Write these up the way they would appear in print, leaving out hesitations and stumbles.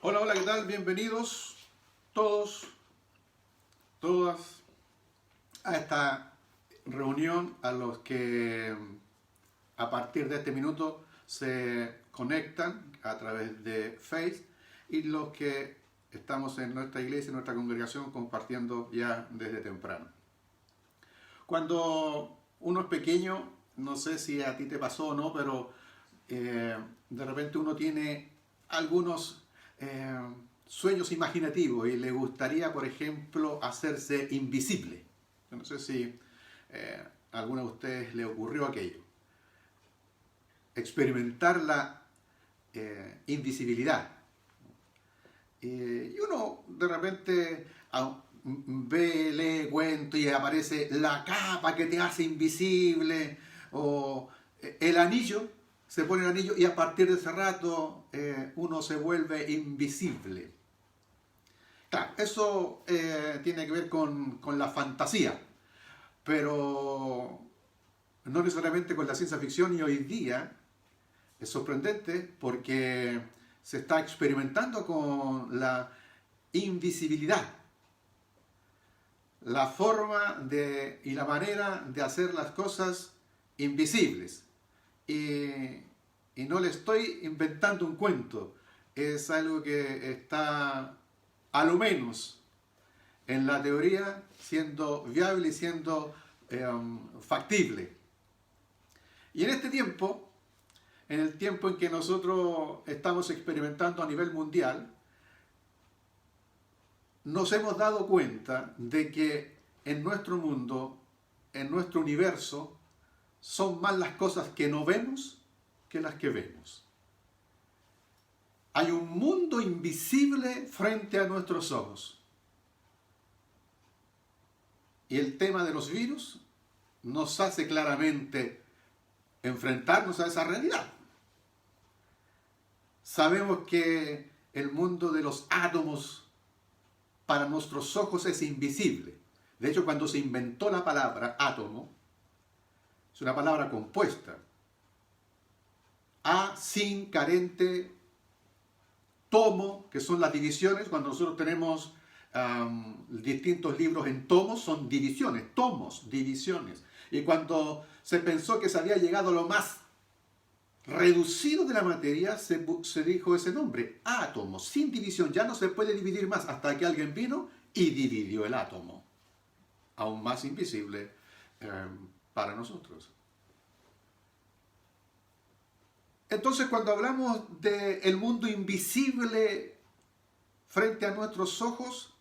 Hola, hola, ¿qué tal? Bienvenidos todos, todas a esta reunión, a los que a partir de este minuto se conectan a través de Face y los que estamos en nuestra iglesia, en nuestra congregación, compartiendo ya desde temprano. Cuando uno es pequeño, no sé si a ti te pasó o no, pero de repente uno tiene algunos sueños imaginativos y le gustaría, por ejemplo, hacerse invisible. Yo no sé si a alguno de ustedes le ocurrió aquello. Experimentar la invisibilidad. Y uno de repente ve, lee cuento y aparece la capa que te hace invisible o el anillo, se pone el anillo y a partir de ese rato uno se vuelve invisible. Claro, eso tiene que ver con la fantasía, pero no necesariamente con la ciencia ficción, y hoy día es sorprendente porque se está experimentando con la invisibilidad, la forma y la manera de hacer las cosas invisibles. Y no le estoy inventando un cuento, es algo que está a lo menos en la teoría siendo viable y siendo factible. Y en este tiempo, en el tiempo en que nosotros estamos experimentando a nivel mundial, nos hemos dado cuenta de que en nuestro mundo, en nuestro universo, son más las cosas que no vemos que las que vemos. Hay un mundo invisible frente a nuestros ojos. Y el tema de los virus nos hace claramente enfrentarnos a esa realidad. Sabemos que el mundo de los átomos para nuestros ojos es invisible. De hecho, cuando se inventó la palabra átomo, es una palabra compuesta. A, sin, carente, tomo, que son las divisiones. Cuando nosotros tenemos distintos libros en tomos, son divisiones, tomos, divisiones. Y cuando se pensó que se había llegado a lo más reducido de la materia, se dijo ese nombre, átomo, sin división. Ya no se puede dividir más, hasta que alguien vino y dividió el átomo, aún más invisible para nosotros. Entonces, cuando hablamos del mundo invisible frente a nuestros ojos,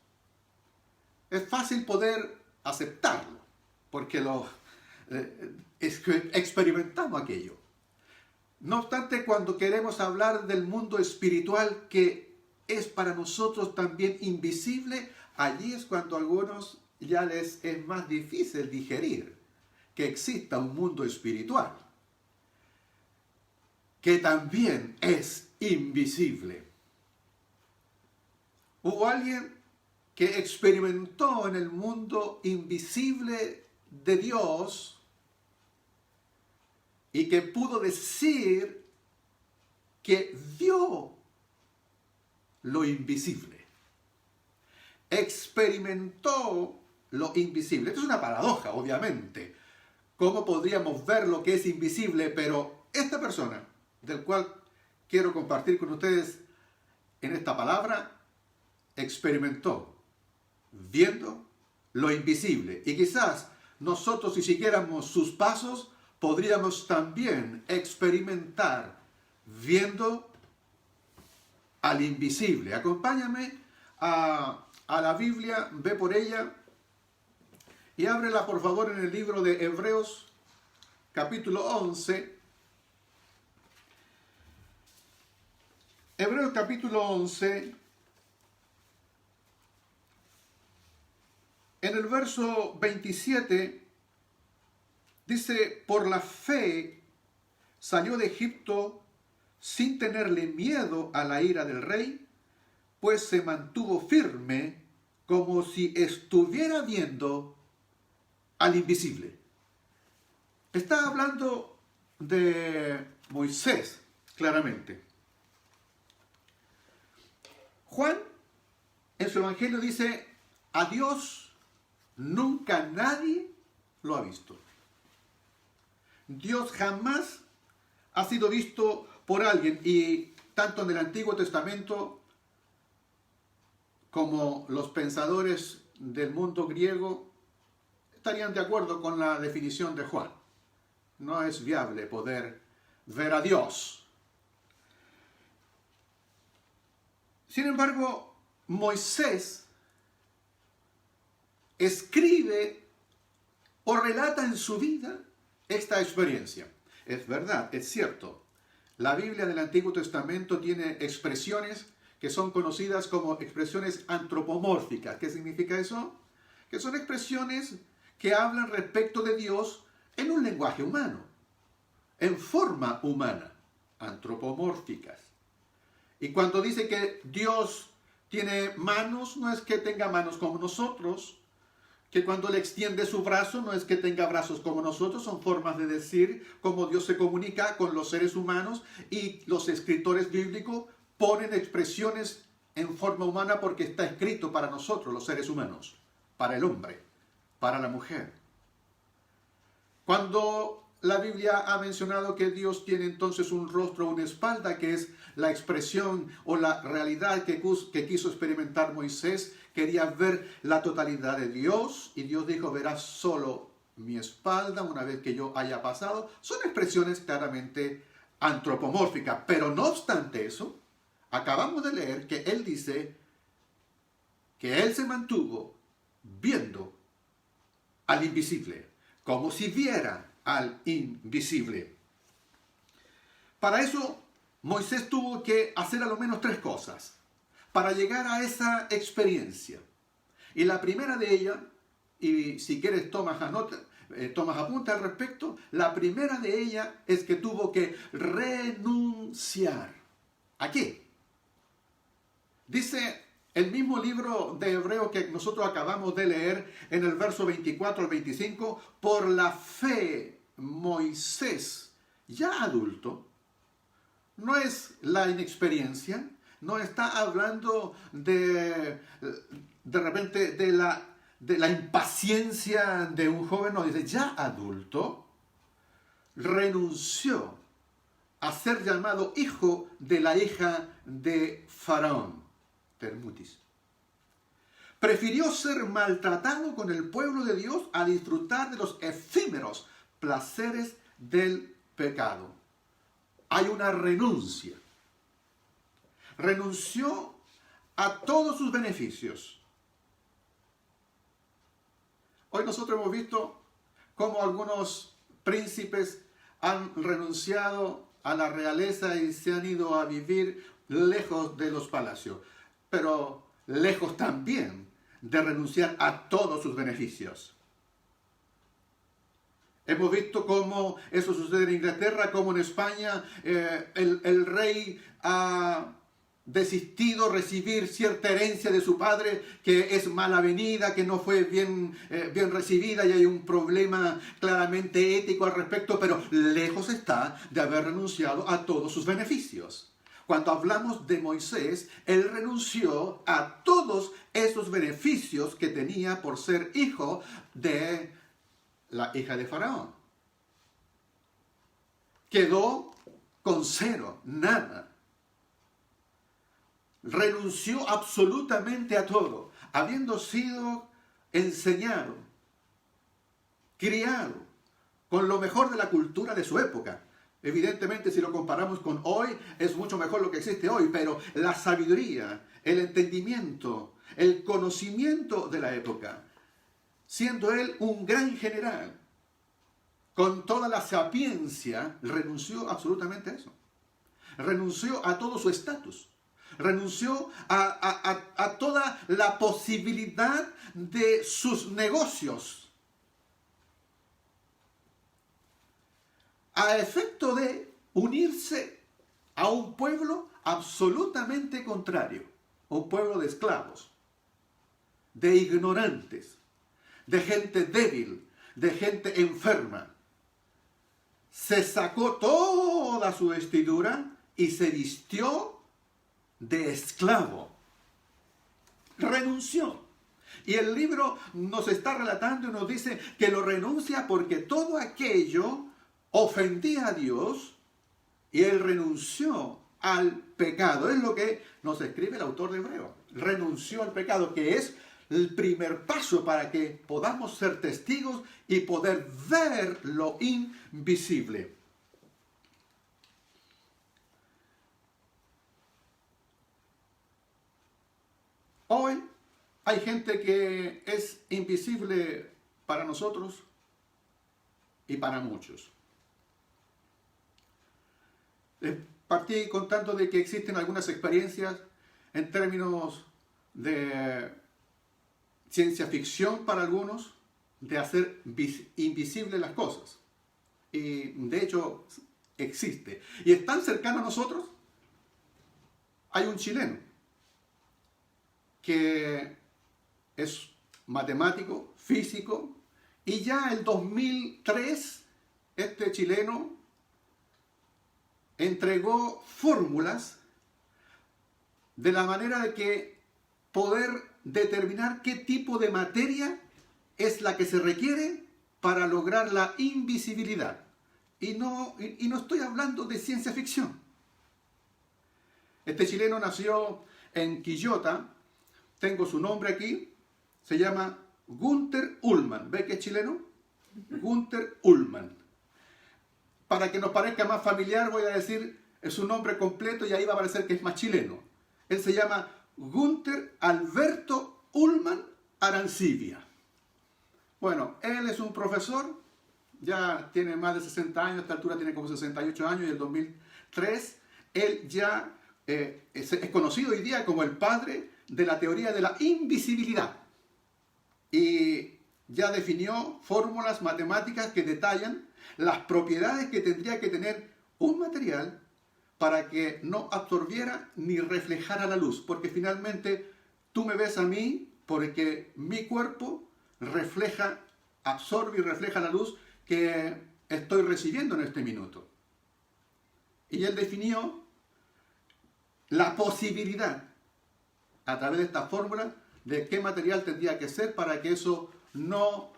es fácil poder aceptarlo, porque experimentamos aquello. No obstante, cuando queremos hablar del mundo espiritual que es para nosotros también invisible, allí es cuando a algunos ya les es más difícil digerir que exista un mundo espiritual, que también es invisible. Hubo alguien que experimentó en el mundo invisible de Dios y que pudo decir que vio lo invisible. Experimentó lo invisible. Esto es una paradoja, obviamente. ¿Cómo podríamos ver lo que es invisible? Pero esta persona, del cual quiero compartir con ustedes en esta palabra, experimentó viendo lo invisible. Y quizás nosotros, si siguiéramos sus pasos, podríamos también experimentar viendo al invisible. Acompáñame a la Biblia, ve por ella y ábrela por favor en el libro de Hebreos, capítulo 11. Hebreos capítulo 11, en el verso 27, dice, por la fe salió de Egipto sin tenerle miedo a la ira del rey, pues se mantuvo firme como si estuviera viendo al invisible. Está hablando de Moisés, claramente. Juan en su evangelio dice, a Dios nunca nadie lo ha visto. Dios jamás ha sido visto por alguien, y tanto en el Antiguo Testamento como los pensadores del mundo griego estarían de acuerdo con la definición de Juan. No es viable poder ver a Dios. Sin embargo, Moisés escribe o relata en su vida esta experiencia. Es verdad, es cierto. La Biblia del Antiguo Testamento tiene expresiones que son conocidas como expresiones antropomórficas. ¿Qué significa eso? Que son expresiones que hablan respecto de Dios en un lenguaje humano, en forma humana, antropomórficas. Y cuando dice que Dios tiene manos, no es que tenga manos como nosotros, que cuando le extiende su brazo no es que tenga brazos como nosotros, son formas de decir cómo Dios se comunica con los seres humanos, y los escritores bíblicos ponen expresiones en forma humana porque está escrito para nosotros, los seres humanos, para el hombre, para la mujer. Cuando la Biblia ha mencionado que Dios tiene entonces un rostro, una espalda, que es la expresión o la realidad que quiso experimentar Moisés, quería ver la totalidad de Dios, y Dios dijo, verás solo mi espalda una vez que yo haya pasado. Son expresiones claramente antropomórficas, pero no obstante eso, acabamos de leer que él dice que él se mantuvo viendo al invisible, como si viera al invisible. Para eso, Moisés tuvo que hacer a lo menos 3 cosas para llegar a esa experiencia. Y la primera de ellas, y si quieres tomas apunte al respecto, la primera de ellas es que tuvo que renunciar. ¿A qué? Dice el mismo libro de Hebreos que nosotros acabamos de leer en el verso 24 al 25, por la fe Moisés, ya adulto, no es la inexperiencia, no está hablando de repente de la impaciencia de un joven, no, dice ya adulto, renunció a ser llamado hijo de la hija de Faraón, Termutis. Prefirió ser maltratado con el pueblo de Dios a disfrutar de los efímeros placeres del pecado. Hay una renuncia. Renunció a todos sus beneficios. Hoy nosotros hemos visto cómo algunos príncipes han renunciado a la realeza y se han ido a vivir lejos de los palacios, pero lejos también de renunciar a todos sus beneficios. Hemos visto cómo eso sucede en Inglaterra, como en España el rey ha desistido recibir cierta herencia de su padre que es mal avenida, que no fue bien recibida, y hay un problema claramente ético al respecto, pero lejos está de haber renunciado a todos sus beneficios. Cuando hablamos de Moisés, él renunció a todos esos beneficios que tenía por ser hijo de la hija de Faraón. Quedó con 0, nada. Renunció absolutamente a todo, habiendo sido enseñado, criado con lo mejor de la cultura de su época. Evidentemente, si lo comparamos con hoy, es mucho mejor lo que existe hoy, pero la sabiduría, el entendimiento, el conocimiento de la época, siendo él un gran general, con toda la sapiencia, renunció absolutamente a eso. Renunció a todo su estatus. Renunció a toda la posibilidad de sus negocios, a efecto de unirse a un pueblo absolutamente contrario, un pueblo de esclavos, de ignorantes, de gente débil, de gente enferma. Se sacó toda su vestidura y se vistió de esclavo renunció. Y el libro nos está relatando y nos dice que lo renuncia porque todo aquello ofendía a Dios y él renunció al pecado. Es lo que nos escribe el autor de Hebreo. Renunció al pecado, que es el primer paso para que podamos ser testigos y poder ver lo invisible. Hoy hay gente que es invisible para nosotros y para muchos. Les partí contando de que existen algunas experiencias en términos de ciencia ficción para algunos, de hacer invisibles las cosas. Y de hecho existe. Y es tan cercano a nosotros. Hay un chileno que es matemático, físico, y ya el 2003 este chileno entregó fórmulas de la manera de que poder determinar qué tipo de materia es la que se requiere para lograr la invisibilidad. Y no estoy hablando de ciencia ficción. Este chileno nació en Quillota, tengo su nombre aquí, se llama Günther Ullmann. ¿Ve que es chileno? Günther Ullmann. Para que nos parezca más familiar voy a decir su nombre completo y ahí va a parecer que es más chileno. Él se llama Günther Alberto Ullmann Arancibia. Bueno, él es un profesor, ya tiene más de 60 años, a esta altura tiene como 68 años, y en el 2003 él ya es conocido hoy día como el padre de la teoría de la invisibilidad. Y ya definió fórmulas matemáticas que detallan las propiedades que tendría que tener un material para que no absorbiera ni reflejara la luz. Porque finalmente tú me ves a mí porque mi cuerpo absorbe y refleja la luz que estoy recibiendo en este minuto. Y él definió la posibilidad, a través de esta fórmula, de qué material tendría que ser para que eso no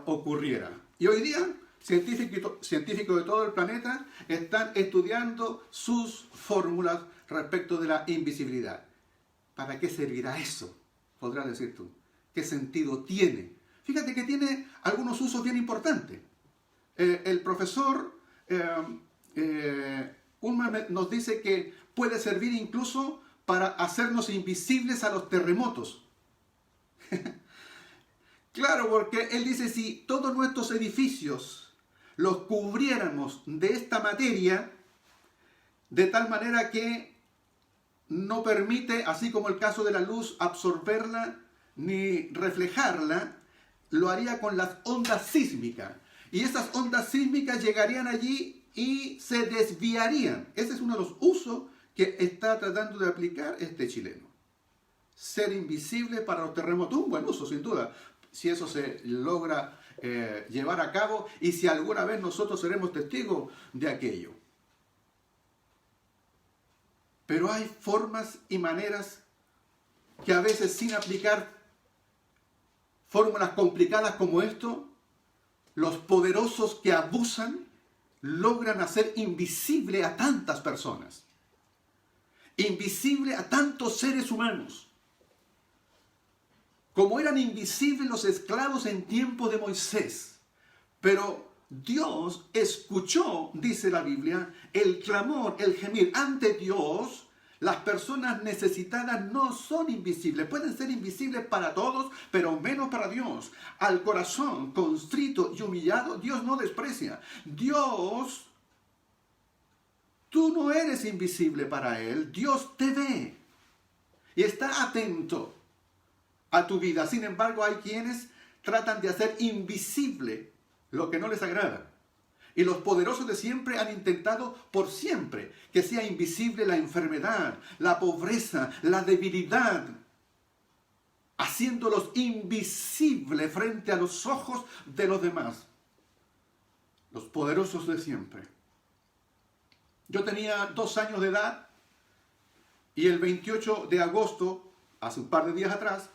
ocurriera. Y hoy día, científicos de todo el planeta están estudiando sus fórmulas respecto de la invisibilidad. ¿Para qué servirá eso? Podrás decir tú. ¿Qué sentido tiene? Fíjate que tiene algunos usos bien importantes. El profesor Ullmann nos dice que puede servir incluso para hacernos invisibles a los terremotos. Claro, porque él dice, si todos nuestros edificios los cubriéramos de esta materia, de tal manera que no permite, así como el caso de la luz, absorberla ni reflejarla, lo haría con las ondas sísmicas. Y esas ondas sísmicas llegarían allí y se desviarían. Ese es uno de los usos que está tratando de aplicar este chileno. Ser invisible para los terremotos, un buen uso sin duda, si eso se logra llevar a cabo y si alguna vez nosotros seremos testigos de aquello. Pero hay formas y maneras que a veces sin aplicar fórmulas complicadas como esto, los poderosos que abusan logran hacer invisible a tantas personas, invisible a tantos seres humanos. Como eran invisibles los esclavos en tiempo de Moisés. Pero Dios escuchó, dice la Biblia, el clamor, el gemir. Ante Dios, las personas necesitadas no son invisibles. Pueden ser invisibles para todos, pero menos para Dios. Al corazón constrito y humillado, Dios no desprecia. Dios, tú no eres invisible para Él. Dios te ve y está atento a tu vida. Sin embargo, hay quienes tratan de hacer invisible lo que no les agrada. Y los poderosos de siempre han intentado por siempre que sea invisible la enfermedad, la pobreza, la debilidad, haciéndolos invisibles frente a los ojos de los demás. Los poderosos de siempre. Yo tenía 2 años de edad y el 28 de agosto hace un par de días atrás,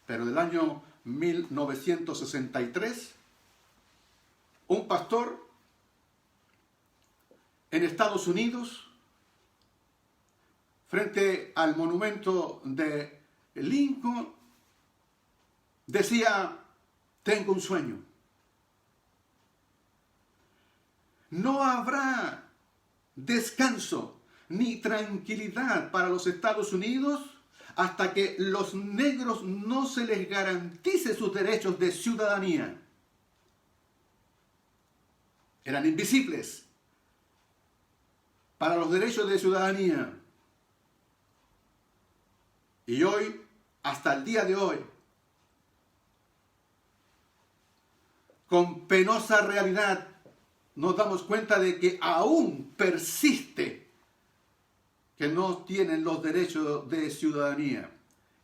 pero del año 1963, un pastor en Estados Unidos, frente al monumento de Lincoln, decía: tengo un sueño. No habrá descanso ni tranquilidad para los Estados Unidos hasta que los negros no se les garantice sus derechos de ciudadanía. Eran invisibles para los derechos de ciudadanía. Y hoy, hasta el día de hoy, con penosa realidad, nos damos cuenta de que aún persiste que no tienen los derechos de ciudadanía.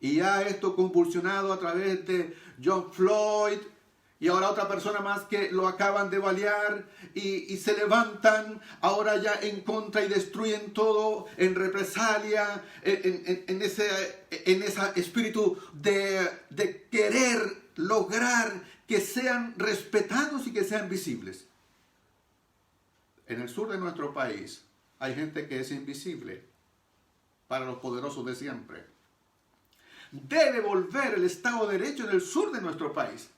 Y ya esto convulsionado a través de George Floyd y ahora otra persona más que lo acaban de balear y se levantan ahora ya en contra y destruyen todo en represalia, en ese espíritu de querer lograr que sean respetados y que sean visibles. En el sur de nuestro país hay gente que es invisible para los poderosos de siempre. Debe volver el Estado de Derecho en el sur de nuestro país.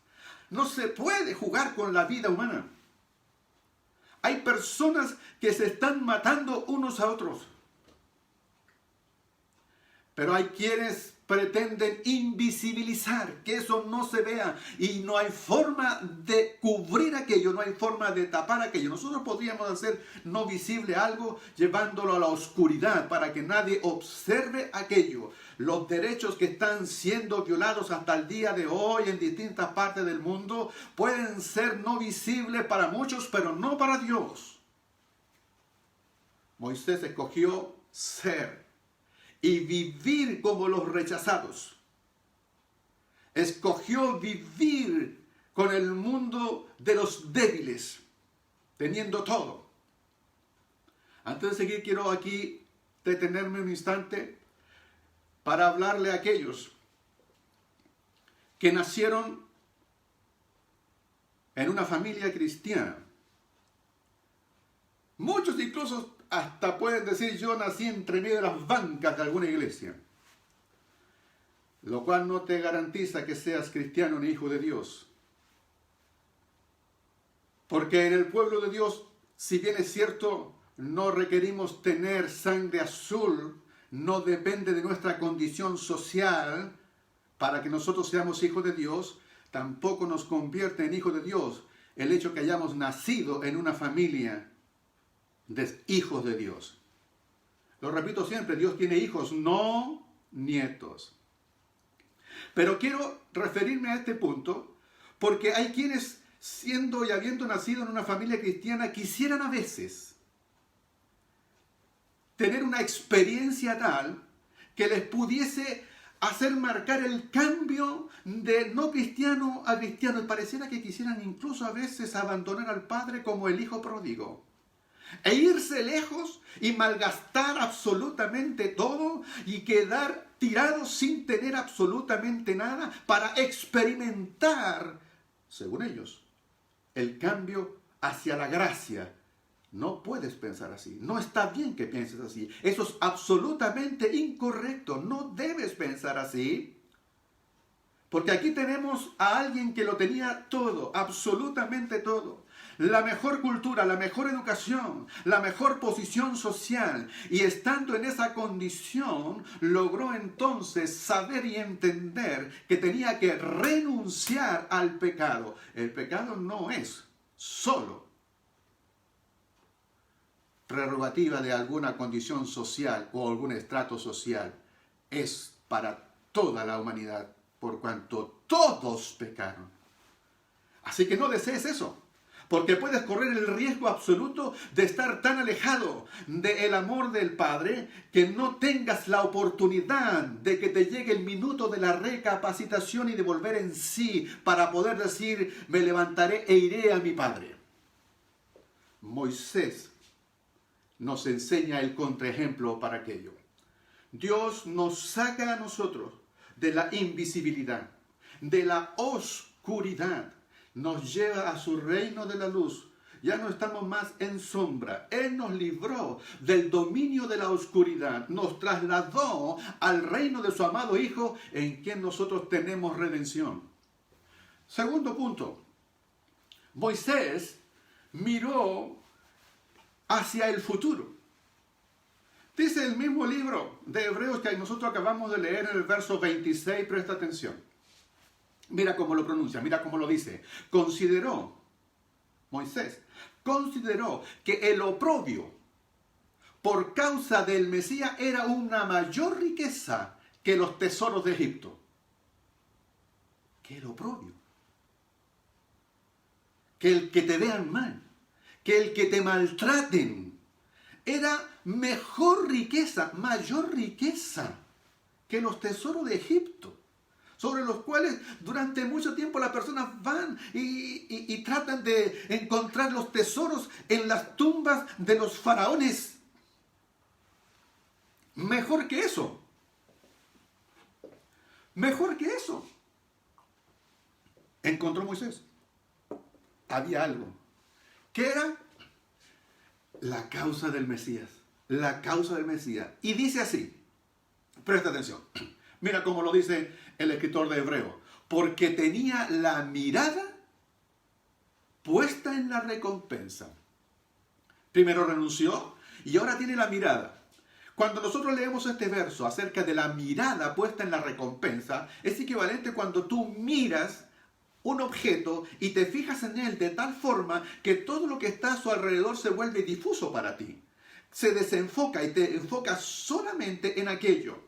No se puede jugar con la vida humana. Hay personas que se están matando unos a otros. Pero hay quienes pretenden invisibilizar, que eso no se vea, y no hay forma de cubrir aquello, no hay forma de tapar aquello. Nosotros podríamos hacer no visible algo llevándolo a la oscuridad para que nadie observe aquello. Los derechos que están siendo violados hasta el día de hoy en distintas partes del mundo pueden ser no visibles para muchos, pero no para Dios. Moisés escogió ser y vivir como los rechazados. Escogió vivir con el mundo de los débiles, teniendo todo. Antes de seguir, quiero aquí detenerme un instante para hablarle a aquellos que nacieron en una familia cristiana. Muchos incluso hasta pueden decir: yo nací entre medio de las bancas de alguna iglesia. Lo cual no te garantiza que seas cristiano ni hijo de Dios. Porque en el pueblo de Dios, si bien es cierto, no requerimos tener sangre azul, no depende de nuestra condición social para que nosotros seamos hijos de Dios, tampoco nos convierte en hijos de Dios el hecho que hayamos nacido en una familia de hijos de Dios. Lo repito siempre, Dios tiene hijos, no nietos. Pero quiero referirme a este punto porque hay quienes, siendo y habiendo nacido en una familia cristiana, quisieran a veces tener una experiencia tal que les pudiese hacer marcar el cambio de no cristiano a cristiano. Y pareciera que quisieran incluso a veces abandonar al padre como el hijo pródigo e irse lejos y malgastar absolutamente todo y quedar tirados sin tener absolutamente nada para experimentar, según ellos, el cambio hacia la gracia. No puedes pensar así. No está bien que pienses así. Eso es absolutamente incorrecto. No debes pensar así. Porque aquí tenemos a alguien que lo tenía todo, absolutamente todo. La mejor cultura, la mejor educación, la mejor posición social. Y estando en esa condición, logró entonces saber y entender que tenía que renunciar al pecado. El pecado no es solo prerrogativa de alguna condición social o algún estrato social. Es para toda la humanidad, por cuanto todos pecaron. Así que no desees eso, porque puedes correr el riesgo absoluto de estar tan alejado del amor del Padre que no tengas la oportunidad de que te llegue el minuto de la recapacitación y de volver en sí para poder decir: me levantaré e iré a mi Padre. Moisés nos enseña el contraejemplo para aquello. Dios nos saca a nosotros de la invisibilidad, de la oscuridad, nos lleva a su reino de la luz. Ya no estamos más en sombra. Él nos libró del dominio de la oscuridad, nos trasladó al reino de su amado Hijo, en quien nosotros tenemos redención. Segundo punto, Moisés miró hacia el futuro. Dice el mismo libro de Hebreos que nosotros acabamos de leer en el verso 26, presta atención. Mira cómo lo pronuncia, mira cómo lo dice. Moisés consideró que el oprobio por causa del Mesías era una mayor riqueza que los tesoros de Egipto. Que el oprobio, que el que te vean mal, que el que te maltraten, era mejor riqueza, mayor riqueza que los tesoros de Egipto, sobre los cuales durante mucho tiempo las personas van y tratan de encontrar los tesoros en las tumbas de los faraones. Mejor que eso. Mejor que eso. Encontró Moisés. Había algo. ¿Qué era? La causa del Mesías. La causa del Mesías. Y dice así. Presta atención. Mira cómo lo dice el escritor de Hebreos. Porque tenía la mirada puesta en la recompensa. Primero renunció y ahora tiene la mirada. Cuando nosotros leemos este verso acerca de la mirada puesta en la recompensa, es equivalente cuando tú miras un objeto y te fijas en él de tal forma que todo lo que está a su alrededor se vuelve difuso para ti. Se desenfoca y te enfocas solamente en aquello.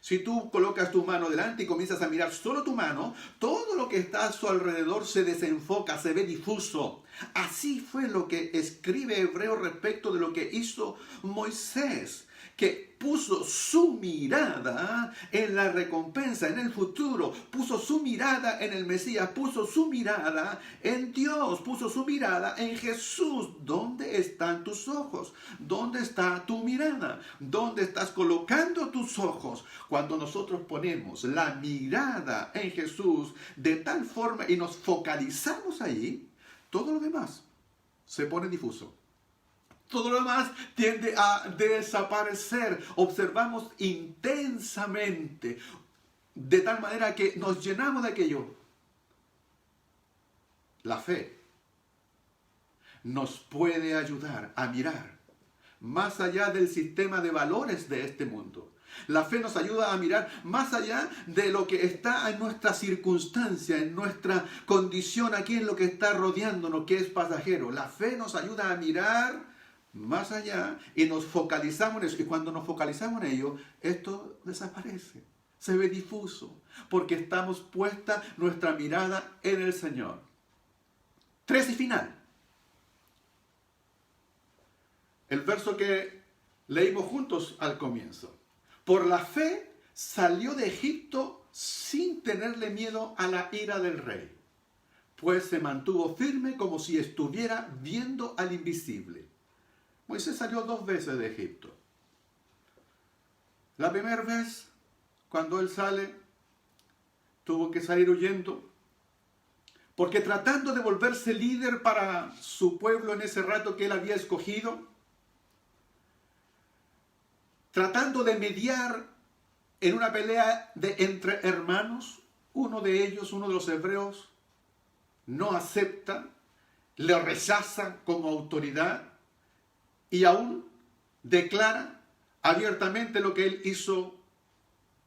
Si tú colocas tu mano delante y comienzas a mirar solo tu mano, todo lo que está a su alrededor se desenfoca, se ve difuso. Así fue lo que escribe Hebreo respecto de lo que hizo Moisés, que puso su mirada en la recompensa, en el futuro, puso su mirada en el Mesías, puso su mirada en Dios, puso su mirada en Jesús. ¿Dónde están tus ojos? ¿Dónde está tu mirada? ¿Dónde estás colocando tus ojos? Cuando nosotros ponemos la mirada en Jesús de tal forma y nos focalizamos ahí, todo lo demás se pone difuso. Todo lo demás tiende a desaparecer. Observamos intensamente, de tal manera que nos llenamos de aquello. La fe nos puede ayudar a mirar más allá del sistema de valores de este mundo. La fe nos ayuda a mirar más allá de lo que está en nuestra circunstancia, en nuestra condición aquí, en lo que está rodeándonos, que es pasajero. La fe nos ayuda a mirar más allá y nos focalizamos en eso. Y cuando nos focalizamos en ello, esto desaparece, se ve difuso, porque estamos puesta nuestra mirada en el Señor. 3 y final. El verso que leímos juntos al comienzo. Por la fe salió de Egipto sin tenerle miedo a la ira del rey, pues se mantuvo firme como si estuviera viendo al invisible. Moisés salió 2 veces de Egipto. La primera vez, cuando él sale, tuvo que salir huyendo, porque tratando de volverse líder para su pueblo en ese rato que él había escogido, tratando de mediar en una pelea entre hermanos, uno de los hebreos, no acepta, le rechaza como autoridad y aún declara abiertamente lo que él hizo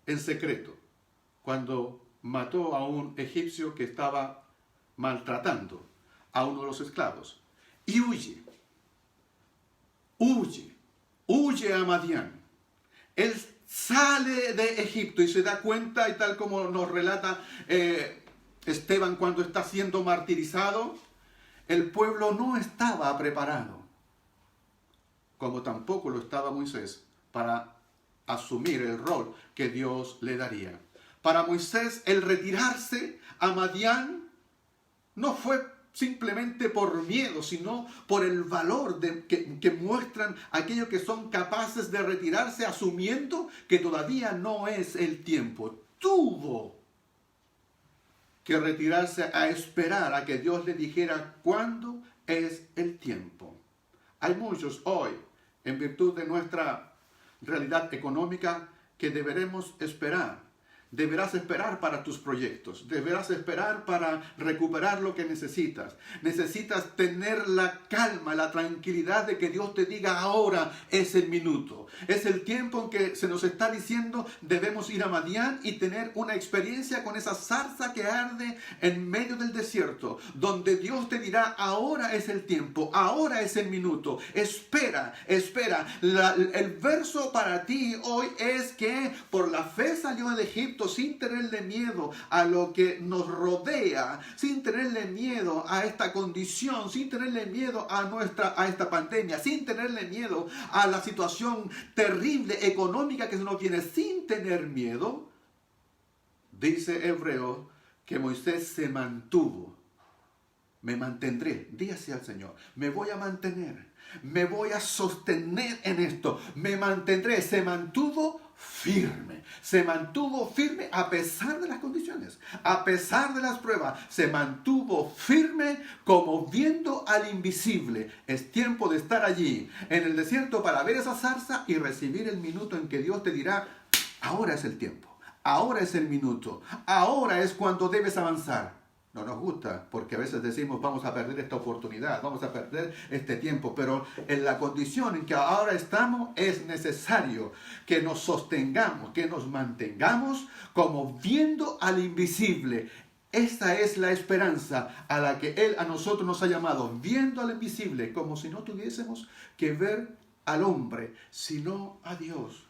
en secreto, cuando mató a un egipcio que estaba maltratando a uno de los esclavos. Y huye a Madián. Él sale de Egipto y se da cuenta, y tal como nos relata Esteban cuando está siendo martirizado, el pueblo no estaba preparado, como tampoco lo estaba Moisés, para asumir el rol que Dios le daría. Para Moisés, el retirarse a Madián no fue simplemente por miedo, sino por el valor que muestran aquellos que son capaces de retirarse asumiendo que todavía no es el tiempo. Tuvo que retirarse a esperar a que Dios le dijera cuándo es el tiempo. Hay muchos hoy, en virtud de nuestra realidad económica, que deberemos esperar. Deberás esperar para tus proyectos. Deberás esperar para recuperar lo que necesitas. Necesitas tener la calma, la tranquilidad de que Dios te diga ahora es el minuto. Es el tiempo en que se nos está diciendo debemos ir a Madián y tener una experiencia con esa zarza que arde en medio del desierto. Donde Dios te dirá ahora es el tiempo, ahora es el minuto. Espera, espera. El verso para ti hoy es que por la fe salió de Egipto sin tenerle miedo a lo que nos rodea, sin tenerle miedo a esta condición, sin tenerle miedo a esta pandemia, sin tenerle miedo a la situación terrible económica que se nos viene, sin tener miedo. Dice Hebreo que Moisés se mantuvo. Me mantendré, dígase al Señor, me voy a mantener, me voy a sostener en esto, me mantendré, se mantuvo firme a pesar de las condiciones, a pesar de las pruebas, se mantuvo firme como viendo al invisible. Es tiempo de estar allí en el desierto para ver esa zarza y recibir el minuto en que Dios te dirá, ahora es el tiempo, ahora es el minuto, ahora es cuando debes avanzar. No nos gusta, porque a veces decimos vamos a perder esta oportunidad, vamos a perder este tiempo, pero en la condición en que ahora estamos es necesario que nos sostengamos, que nos mantengamos como viendo al invisible. Esta es la esperanza a la que Él a nosotros nos ha llamado, viendo al invisible, como si no tuviésemos que ver al hombre, sino a Dios.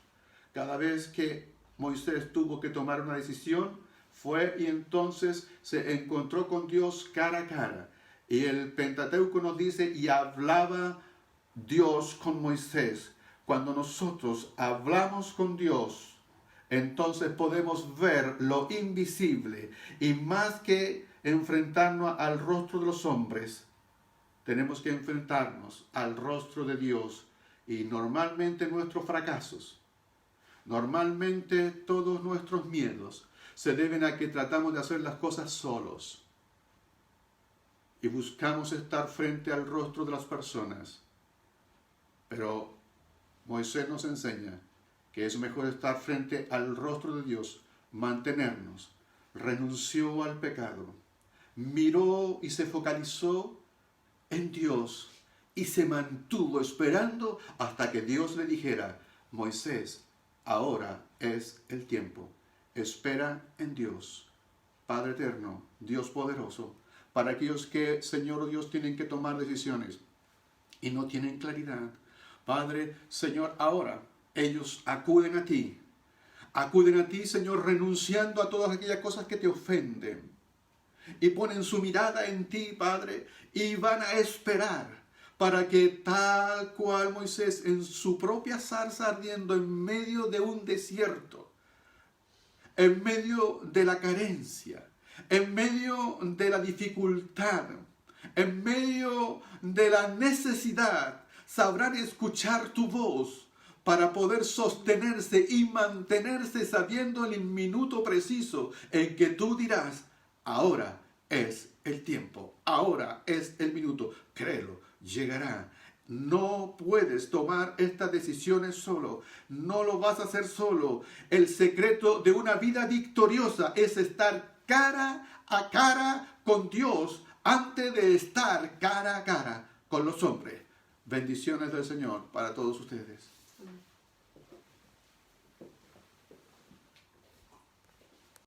Cada vez que Moisés tuvo que tomar una decisión, fue y entonces se encontró con Dios cara a cara. Y el Pentateuco nos dice, y hablaba Dios con Moisés. Cuando nosotros hablamos con Dios, entonces podemos ver lo invisible. Y más que enfrentarnos al rostro de los hombres, tenemos que enfrentarnos al rostro de Dios. Y normalmente nuestros fracasos, normalmente todos nuestros miedos, se deben a que tratamos de hacer las cosas solos y buscamos estar frente al rostro de las personas. Pero Moisés nos enseña que es mejor estar frente al rostro de Dios, mantenernos. Renunció al pecado, miró y se focalizó en Dios y se mantuvo esperando hasta que Dios le dijera, Moisés, ahora es el tiempo. Espera en Dios, Padre eterno, Dios poderoso, para aquellos que, Señor o Dios, tienen que tomar decisiones y no tienen claridad. Padre, Señor, ahora ellos acuden a ti, Señor, renunciando a todas aquellas cosas que te ofenden y ponen su mirada en ti, Padre, y van a esperar para que tal cual Moisés en su propia zarza ardiendo en medio de un desierto, en medio de la carencia, en medio de la dificultad, en medio de la necesidad, sabrán escuchar tu voz para poder sostenerse y mantenerse sabiendo el minuto preciso en que tú dirás, ahora es el tiempo, ahora es el minuto. Créelo, llegará. No puedes tomar estas decisiones solo, no lo vas a hacer solo. El secreto de una vida victoriosa es estar cara a cara con Dios antes de estar cara a cara con los hombres. Bendiciones del Señor para todos ustedes.